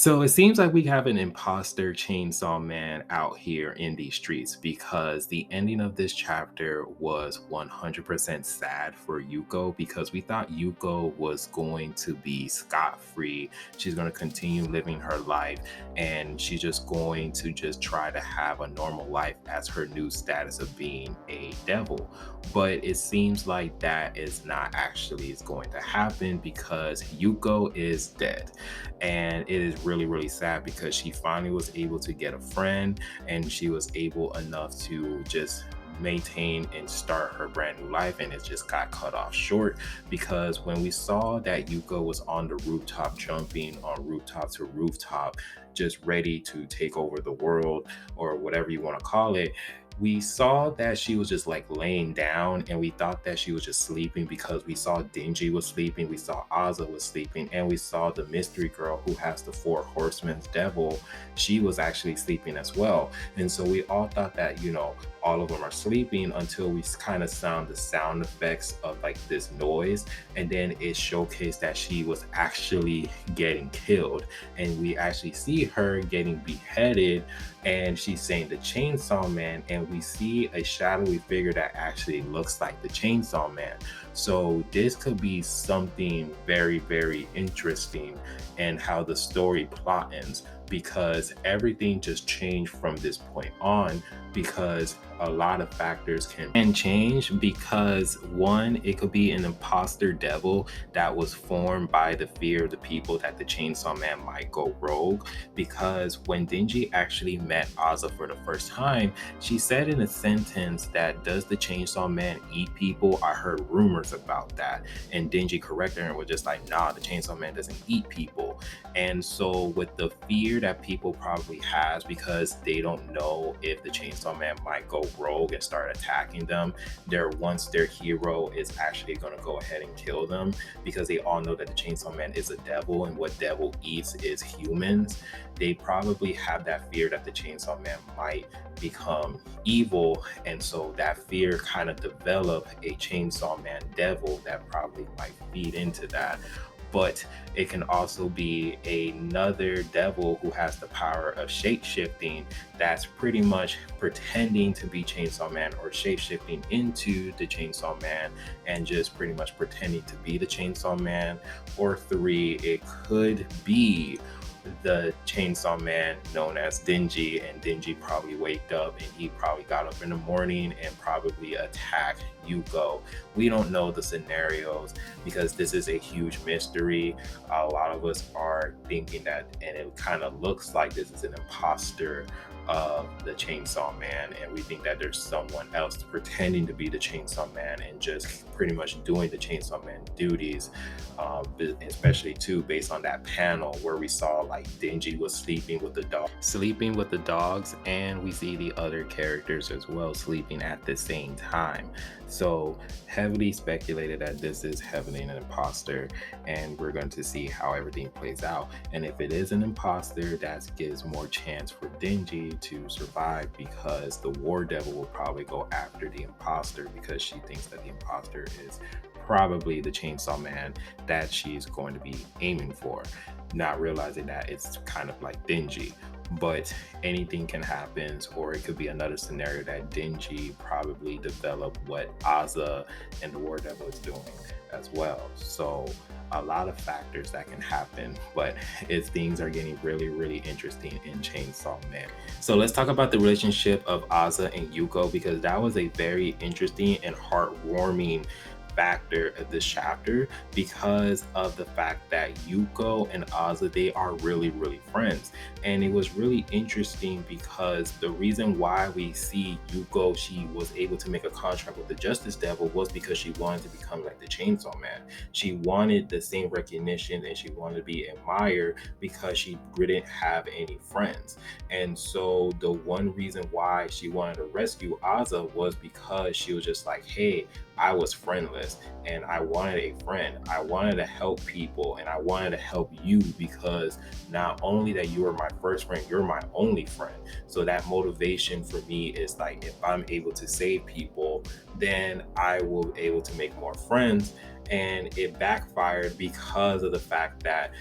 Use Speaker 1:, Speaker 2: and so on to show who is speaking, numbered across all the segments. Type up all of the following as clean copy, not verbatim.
Speaker 1: So it seems like we have an imposter chainsaw man out here in these streets because the ending of this chapter was 100% sad for Yuko because we thought Yuko was going to be scot-free. She's going to continue living her life and she's just going to just try to have a normal life as her new status of being a devil. But it seems like that is not actually is going to happen because Yuko is dead, and it is really really sad because she finally was able to get a friend and she was able enough to just maintain and start her brand new life, and it just got cut off short because when we saw that Yuko was on the rooftop jumping on rooftop to rooftop just ready to take over the world or whatever you want to call it, we saw that she was just like laying down and we thought that she was just sleeping because we saw Dingy was sleeping, we saw Asa was sleeping, and we saw the mystery girl who has the four horsemen's devil. She was actually sleeping as well. And so we all thought that, all of them are sleeping until we kind of sound the sound effects of like this noise. And then it showcased that she was actually getting killed. And we actually see her getting beheaded and she's saying the chainsaw man, and we see a shadowy figure that actually looks like the chainsaw man. So this could be something very very interesting and how the story plot ends, because everything just changed from this point on because a lot of factors can change. Because one, it could be an imposter devil that was formed by the fear of the people that the chainsaw man might go rogue. Because when Dingy actually met Asa for the first time, she said in a sentence that, does the chainsaw man eat people? I heard rumors about that. And Dingy corrected her and was just like, nah, the chainsaw man doesn't eat people. And so with the fear that people probably has because they don't know if the chainsaw man might go rogue and start attacking them, their hero is actually going to go ahead and kill them, because they all know that the chainsaw man is a devil and what devil eats is humans. They probably have that fear that the chainsaw man might become evil, and so that fear kind of develop a chainsaw man devil that probably might feed into that. But it can also be another devil who has the power of shape shifting, that's pretty much pretending to be Chainsaw Man or shape shifting into the Chainsaw Man and just pretty much pretending to be the Chainsaw Man. Or three, it could be the chainsaw man known as Dingy, and Dingy probably waked up and he probably got up in the morning and probably attacked Yuko. We don't know the scenarios because this is a huge mystery. A lot of us are thinking that, and it kind of looks like this is an imposter of the chainsaw man, and we think that there's someone else pretending to be the chainsaw man and just pretty much doing the chainsaw man duties, especially too based on that panel where we saw like Dingy was sleeping with the dogs, and we see the other characters as well sleeping at the same time. So heavily speculated that this is heavily an imposter, and we're going to see how everything plays out. And if it is an imposter, that gives more chance for Dingy to survive, because the war devil will probably go after the imposter because she thinks that the imposter is probably the chainsaw man that she's going to be aiming for, not realizing that it's kind of like Dingy. But anything can happen, or it could be another scenario that Dingy probably developed what Asa and the War Devil is doing as well. So a lot of factors that can happen, but things are getting really really interesting in Chainsaw Man. So let's talk about the relationship of Asa and Yuko, because that was a very interesting and heartwarming factor of this chapter, because of the fact that Yuko and Asa, they are really really friends. And it was really interesting because the reason why we see Yuko, she was able to make a contract with the Justice Devil, was because she wanted to become like the Chainsaw Man. She wanted the same recognition and she wanted to be admired because she didn't have any friends. And so the one reason why she wanted to rescue Asa was because she was just like, hey, I was friendless and I wanted a friend. I wanted to help people and I wanted to help you, because not only that you were my first friend, you're my only friend. So that motivation for me is like, if I'm able to save people, then I will be able to make more friends. And it backfired because of the fact that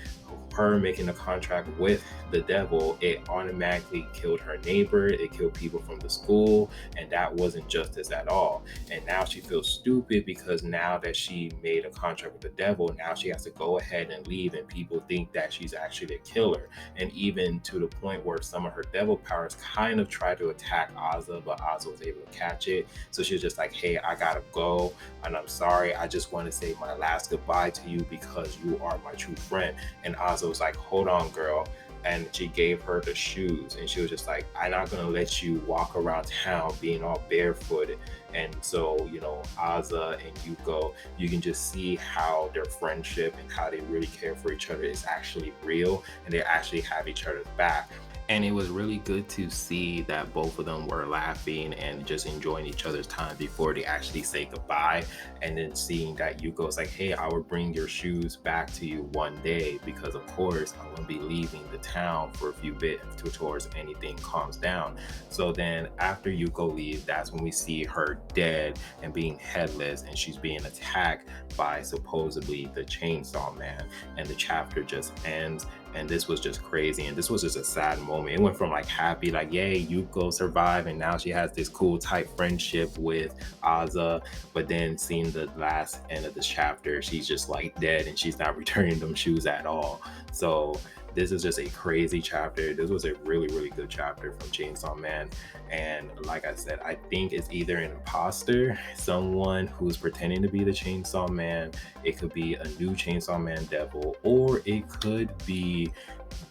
Speaker 1: her making a contract with the devil, it automatically killed her neighbor, it killed people from the school, and that wasn't justice at all. And now she feels stupid because now that she made a contract with the devil, now she has to go ahead and leave, and people think that she's actually the killer. And even to the point where some of her devil powers kind of try to attack Asa, but Asa was able to catch it. So she was just like, hey, I gotta go, and I'm sorry. I just want to say my last goodbye to you because you are my true friend. And Asa was like, hold on, girl. And she gave her the shoes, and she was just like, I'm not gonna let you walk around town being all barefooted. And so, Asa and Yuko, you can just see how their friendship and how they really care for each other is actually real, and they actually have each other's back. And it was really good to see that both of them were laughing and just enjoying each other's time before they actually say goodbye. And then seeing that Yuko's like, hey, I will bring your shoes back to you one day because, of course, I'm going to be leaving the town for a few bits towards anything calms down. So then after Yuko leaves, that's when we see her dead and being headless, and she's being attacked by supposedly the Chainsaw Man. And the chapter just ends. And this was just crazy, and this was just a sad moment. It went from like happy, like yay, Yuko survived, and now she has this cool tight friendship with Asa. But then seeing the last end of this chapter, she's just like dead, and she's not returning them shoes at all. So this is just a crazy chapter. This was a really, really good chapter from Chainsaw Man. And like I said, I think it's either an imposter, someone who's pretending to be the Chainsaw Man. It could be a new Chainsaw Man devil, or it could be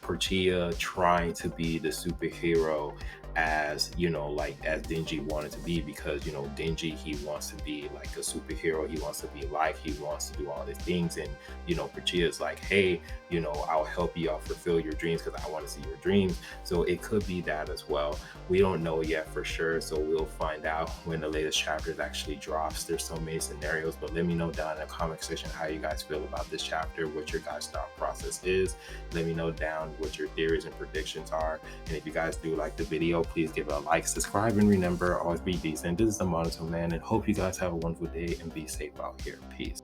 Speaker 1: Portia trying to be the superhero as like as Denji wanted to be, because Denji, he wants to be like a superhero, he wants to be like, he wants to do all these things. And Portia is like, hey, I'll help you out fulfill your dreams because I want to see your dreams. So it could be that as well. We don't know yet for sure, so we'll find out when the latest chapters actually drops. There's so many scenarios, but let me know down in the comment section how you guys feel about this chapter, what your guys' thought process is. Let me know down what your theories and predictions are. And if you guys do like the video, please give it a like, subscribe, and remember, always be decent. This is the Monotone Man, and hope you guys have a wonderful day and be safe out here. Peace.